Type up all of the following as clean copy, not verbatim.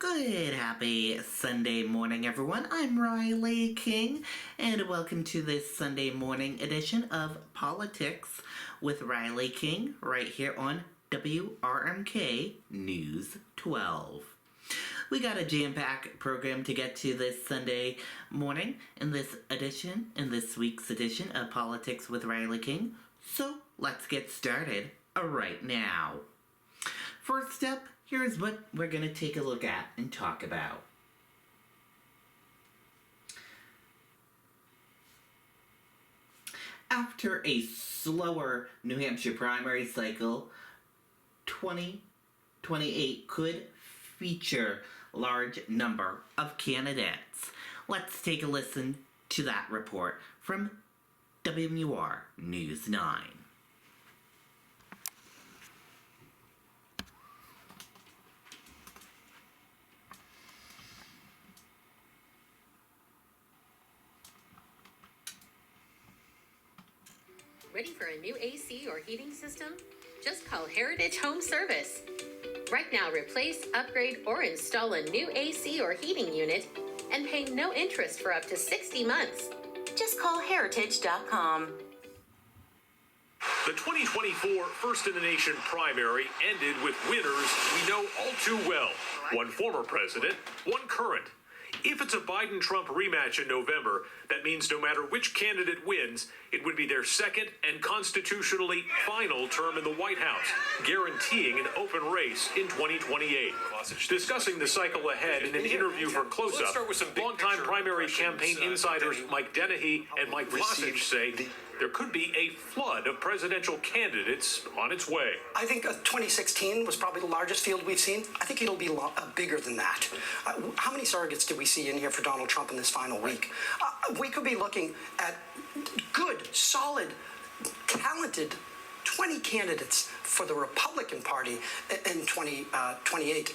Good, happy Sunday morning, everyone. I'm Riley King, and welcome to this Sunday morning edition of Politics with Riley King, right here on WRMK News 12. We got a jam-packed program to get to this Sunday morning in this week's edition of Politics with Riley King. So let's get started right now. First up, here's what we're going to take a look at and talk about. After a slower New Hampshire primary cycle, 2028 could feature a large number of candidates. Let's take a listen to that report from WMUR News 9. Ready for a new AC or heating system? Just call Heritage Home Service. Right now, replace, upgrade, or install a new AC or heating unit and pay no interest for up to 60 months. Just call heritage.com. The 2024 First in the Nation primary ended with winners we know all too well. One former president, one current. If it's a Biden-Trump rematch in November, that means no matter which candidate wins, it would be their second and constitutionally final term in the White House, guaranteeing an open race in 2028. Discussing the cycle ahead in an interview for Close Up, longtime primary campaign insiders Mike Dennehy and Mike Vlasic say there could be a flood of presidential candidates on its way. I think 2016 was probably the largest field we've seen. I think it'll be bigger than that. How many surrogates did we see in here for Donald Trump in this final week? We could be looking at good, solid, talented 20 candidates for the Republican Party in 2028,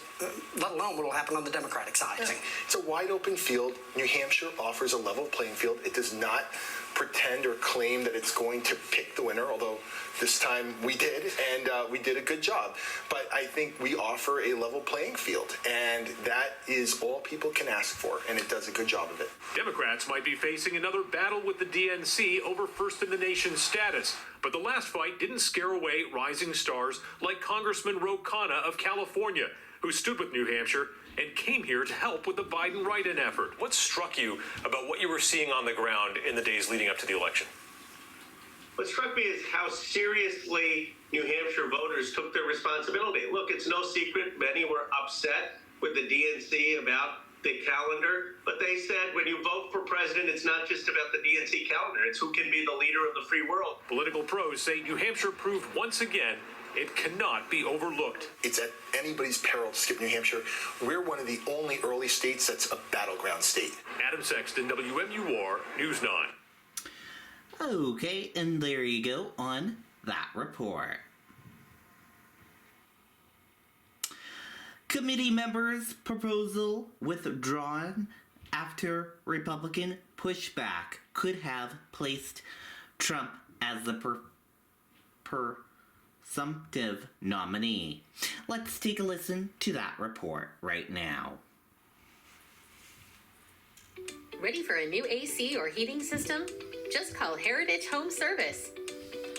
let alone what will happen on the Democratic side. Yeah. It's a wide open field. New Hampshire offers a level playing field. It does not pretend or claim that it's going to pick the winner, although this time we did, and we did a good job. But I think we offer a level playing field, and that is all people can ask for, and it does a good job of it. Democrats might be facing another battle with the DNC over first in the nation status, but the last fight didn't scare away rising stars like Congressman Ro Khanna of California, who stood with New Hampshire and came here to help with the Biden write-in effort. What struck you about what you were seeing on the ground in the days leading up to the election? What struck me is how seriously New Hampshire voters took their responsibility. Look, it's no secret many were upset with the DNC about the calendar, but they said when you vote for president, it's not just about the DNC calendar, it's who can be the leader of the free world. Political pros say New Hampshire proved once again it cannot be overlooked. It's at anybody's peril to skip New Hampshire. We're one of the only early states that's a battleground state. Adam Sexton, WMUR News 9. Okay, and there you go on that report. Committee members' proposal withdrawn after Republican pushback could have placed Trump as the presumptive nominee. Let's take a listen to that report right now. Ready for a new AC or heating system? Just call Heritage Home Service.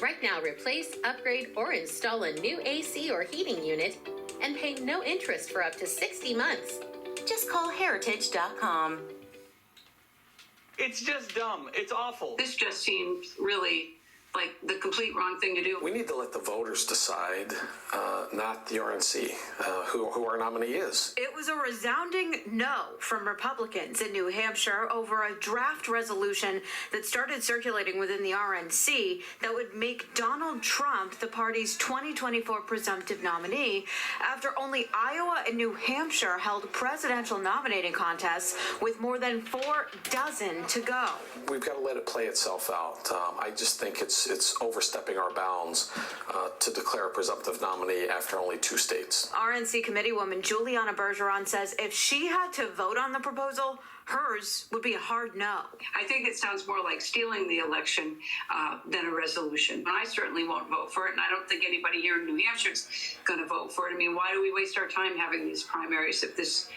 Right now, replace, upgrade, or install a new AC or heating unit and pay no interest for up to 60 months. Just call heritage.com. It's just dumb. It's awful. This just seems really like the complete wrong thing to do. We need to let the voters decide, not the RNC, who our nominee is. It was a resounding no from Republicans in New Hampshire over a draft resolution that started circulating within the RNC that would make Donald Trump the party's 2024 presumptive nominee after only Iowa and New Hampshire held presidential nominating contests with more than 4 dozen to go. We've got to let it play itself out. I just think it's overstepping our bounds to declare a presumptive nominee after only 2 states. RNC Committeewoman Juliana Bergeron says if she had to vote on the proposal, Hers would be a hard no. I think it sounds more like stealing the election than a resolution. And I certainly won't vote for it, and I don't think anybody here in New Hampshire is going to vote for it. I mean, why do we waste our time having these primaries if this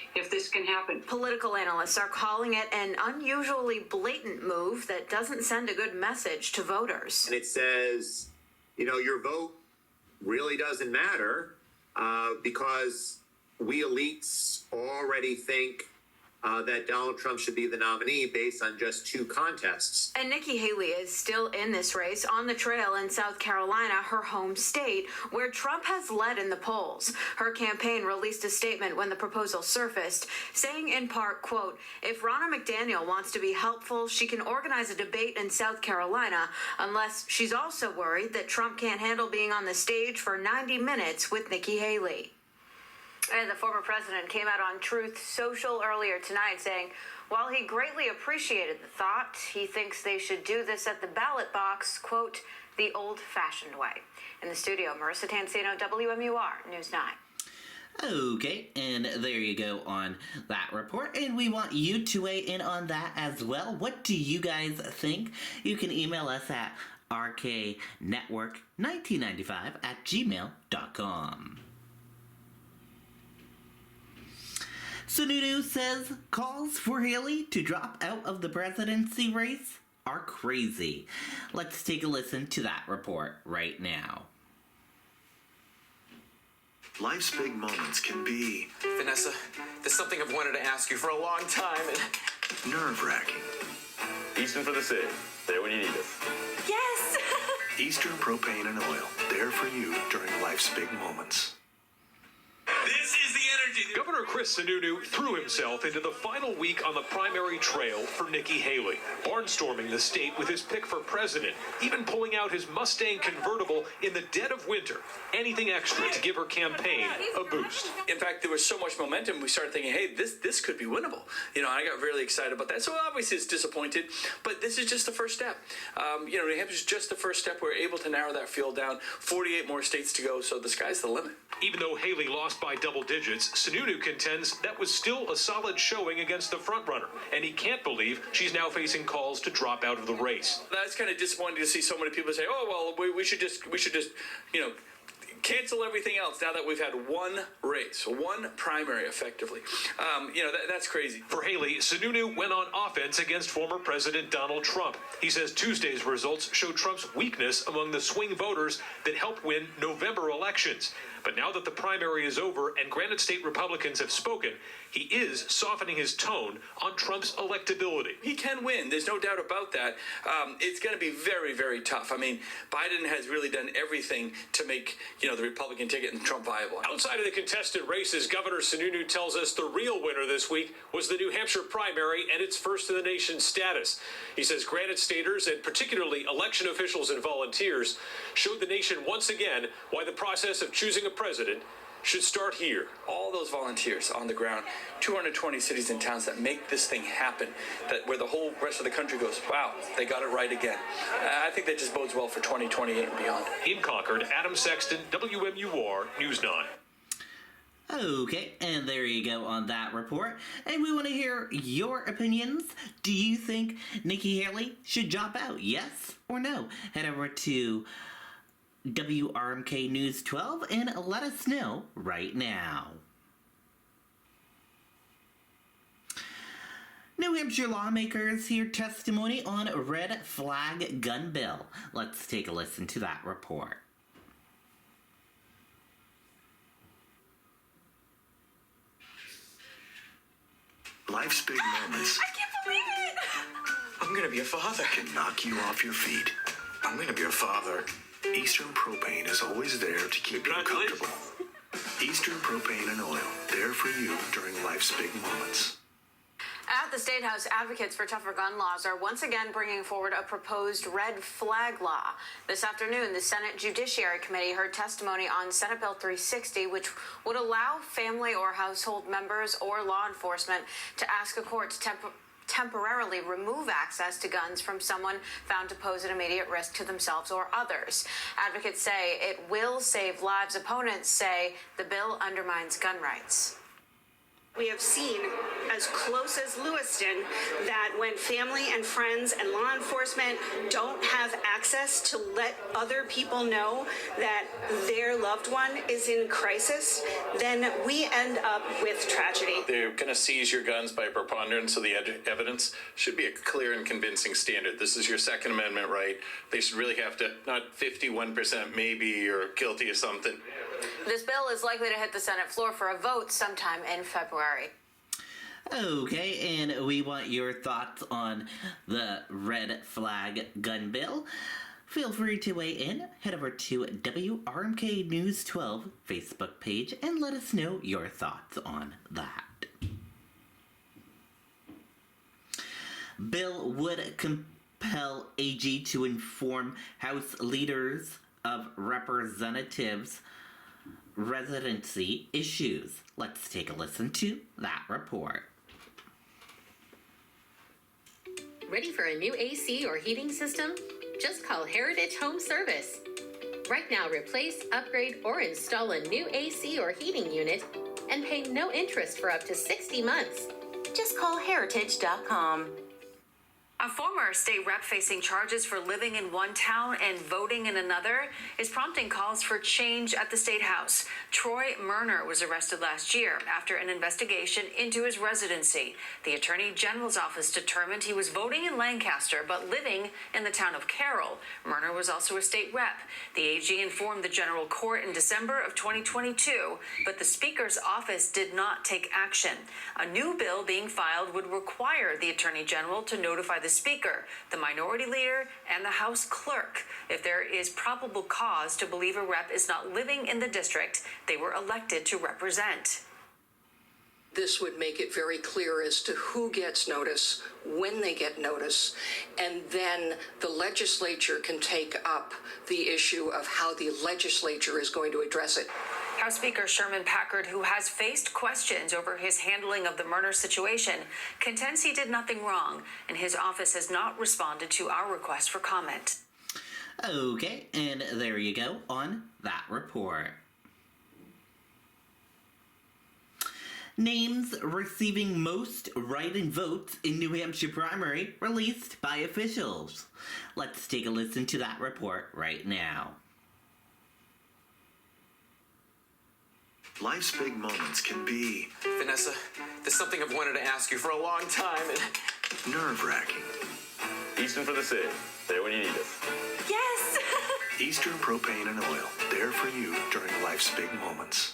can happen? Political analysts are calling it an unusually blatant move that doesn't send a good message to voters. And it says, your vote really doesn't matter because we elites already think that Donald Trump should be the nominee based on just 2 contests. And Nikki Haley is still in this race on the trail in South Carolina, her home state, where Trump has led in the polls. Her campaign released a statement when the proposal surfaced, saying in part, quote, "If Ronna McDaniel wants to be helpful, she can organize a debate in South Carolina, unless she's also worried that Trump can't handle being on the stage for 90 minutes with Nikki Haley." And the former president came out on Truth Social earlier tonight saying, while he greatly appreciated the thought, he thinks they should do this at the ballot box, quote, the old-fashioned way. In the studio, Marissa Tansino, WMUR News 9. Okay, and there you go on that report, and we want you to weigh in on that as well. What do you guys think? You can email us at rknetwork1995@gmail.com. Sununu says calls for Haley to drop out of the presidency race are crazy. Let's take a listen to that report right now. Life's big moments can be Vanessa, there's something I've wanted to ask you for a long time. nerve-wracking. Easton for the city. There when you need us. Yes! Eastern Propane and Oil, there for you during life's big moments. This is the energy. Governor Chris Sununu threw himself into the final week on the primary trail for Nikki Haley, barnstorming the state with his pick for president, even pulling out his Mustang convertible in the dead of winter. Anything extra to give her campaign a boost. In fact, there was so much momentum, we started thinking, hey, this could be winnable. I got really excited about that. So obviously it's disappointed, but this is just the first step. New Hampshire's just the first step. We're able to narrow that field down. 48 more states to go, so the sky's the limit. Even though Haley lost by double digits, Sununu contends that was still a solid showing against the frontrunner, and he can't believe she's now facing calls to drop out of the race. That's kind of disappointing to see so many people say, oh, well, we should just, cancel everything else now that we've had one race, one primary effectively. That's crazy. For Haley, Sununu went on offense against former President Donald Trump. He says Tuesday's results show Trump's weakness among the swing voters that helped win November elections. But now that the primary is over and Granite State Republicans have spoken, he is softening his tone on Trump's electability. He can win. There's no doubt about that. It's going to be very, very tough. I mean, Biden has really done everything to make, the Republican ticket and Trump viable. Outside of the contested races, Governor Sununu tells us the real winner this week was the New Hampshire primary and its first-in-the-nation status. He says Granite Staters, and particularly election officials and volunteers, showed the nation once again why the process of choosing a president should start here. All those volunteers on the ground, 220 cities and towns that make this thing happen, where the whole rest of the country goes, wow, they got it right again. I think that just bodes well for 2028 and beyond. In Concord, Adam Sexton, WMUR News 9. Okay, and there you go on that report. And we want to hear your opinions. Do you think Nikki Haley should drop out? Yes or no? Head over to WRMK News 12 and let us know right now. New Hampshire lawmakers hear testimony on red flag gun bill. Let's take a listen to that report. Life's big moments I can't believe it! I'm gonna be a father. can knock you off your feet. I'm gonna be a father. Eastern Propane is always there to keep you comfortable. Eastern Propane and Oil, there for you during life's big moments. At the State House, advocates for tougher gun laws are once again bringing forward a proposed red flag law. This afternoon, the Senate Judiciary Committee heard testimony on Senate Bill 360, which would allow family or household members or law enforcement to ask a court to temporarily remove access to guns from someone found to pose an immediate risk to themselves or others. Advocates say it will save lives. Opponents say the bill undermines gun rights. We have seen, as close as Lewiston, that when family and friends and law enforcement don't have access to let other people know that their loved one is in crisis, then we end up with tragedy. They're going to seize your guns by preponderance of the evidence. Should be a clear and convincing standard. This is your Second Amendment right. They should really have to, not 51% maybe you're guilty of something. This bill is likely to hit the Senate floor for a vote sometime in February. Okay, and we want your thoughts on the red flag gun bill. Feel free to weigh in. Head over to WRMK News 12 Facebook page and let us know your thoughts on that. Bill would compel AG to inform House leaders of representatives' residency issues. Let's take a listen to that report. Ready for a new AC or heating system? Just call Heritage Home Service. Right now, replace, upgrade, or install a new AC or heating unit and pay no interest for up to 60 months. Just call heritage.com. A former state rep facing charges for living in one town and voting in another is prompting calls for change at the State House. Troy Murner was arrested last year after an investigation into his residency. The Attorney General's office determined he was voting in Lancaster but living in the town of Carroll. Murner was also a state rep. The AG informed the General Court in December of 2022, but the Speaker's office did not take action. A new bill being filed would require the Attorney General to notify the Speaker, the Minority Leader, and the House Clerk if there is probable cause to believe a rep is not living in the district they were elected to represent. This would make it very clear as to who gets notice, when they get notice, and then the legislature can take up the issue of how the legislature is going to address it. House Speaker Sherman Packard, who has faced questions over his handling of the Murner situation, contends he did nothing wrong, and his office has not responded to our request for comment. Okay, and there you go on that report. Names receiving most write-in votes in New Hampshire primary released by officials. Let's take a listen to that report right now. Life's big moments can be Vanessa, there's something I've wanted to ask you for a long time. nerve-wracking. Easton for the city. There when you need us. Yes! Eastern Propane and Oil, there for you during life's big moments.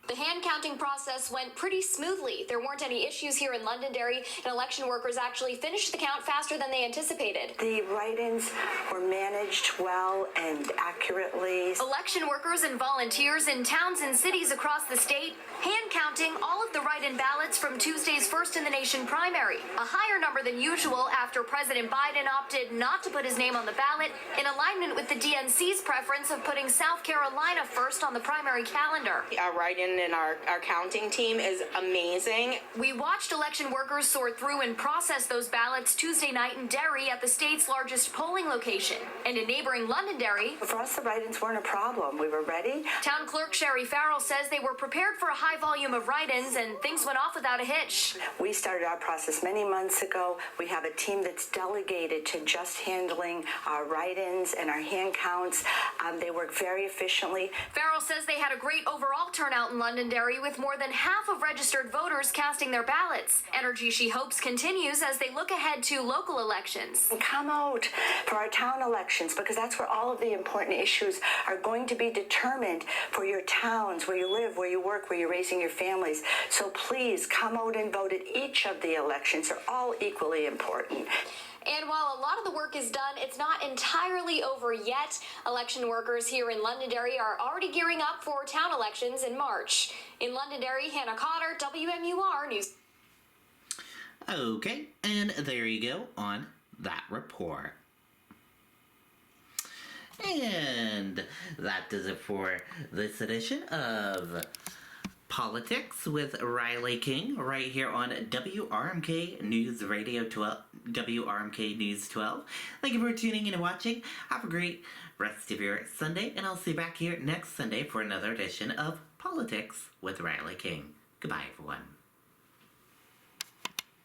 The hand counting process went pretty smoothly. There weren't any issues here in Londonderry, and election workers actually finished the count faster than they anticipated. The write-ins were managed well and accurately. Election workers and volunteers in towns and cities across the state hand counting all of the write-in ballots from Tuesday's First in the Nation primary, a higher number than usual after President Biden opted not to put his name on the ballot in alignment with the DNC's preference of putting South Carolina first on the primary calendar. Our write-in and our counting team is amazing. We watched election workers sort through and process those ballots Tuesday night in Derry at the state's largest polling location. And in neighboring Londonderry, for us, the write-ins weren't a problem. We were ready. Town Clerk Sherry Farrell says they were prepared for a high volume of write-ins and things went off without a hitch. We started our process many months ago. We have a team that's delegated to just handling our write-ins and our hand counts. They work very efficiently. Farrell says they had a great overall turnout in Londonderry with more than half of registered voters casting their ballots. Energy she hopes continues as they look ahead to local elections. Come out for our town elections because that's where all of the important issues are going to be determined for your towns, where you live, where you work, where you're raising your families. So please come out and vote at each of the elections. They're all equally important. And while a lot of the work is done, it's not entirely over yet. Election workers here in Londonderry are already gearing up for town elections in March. In Londonderry, Hannah Cotter, WMUR News. Okay, and there you go on that report. And that does it for this edition of Politics with Riley King right here on WRMK News Radio 12, WRMK News 12. Thank you for tuning in and watching. Have a great rest of your Sunday, and I'll see you back here next Sunday for another edition of Politics with Riley King. Goodbye, everyone.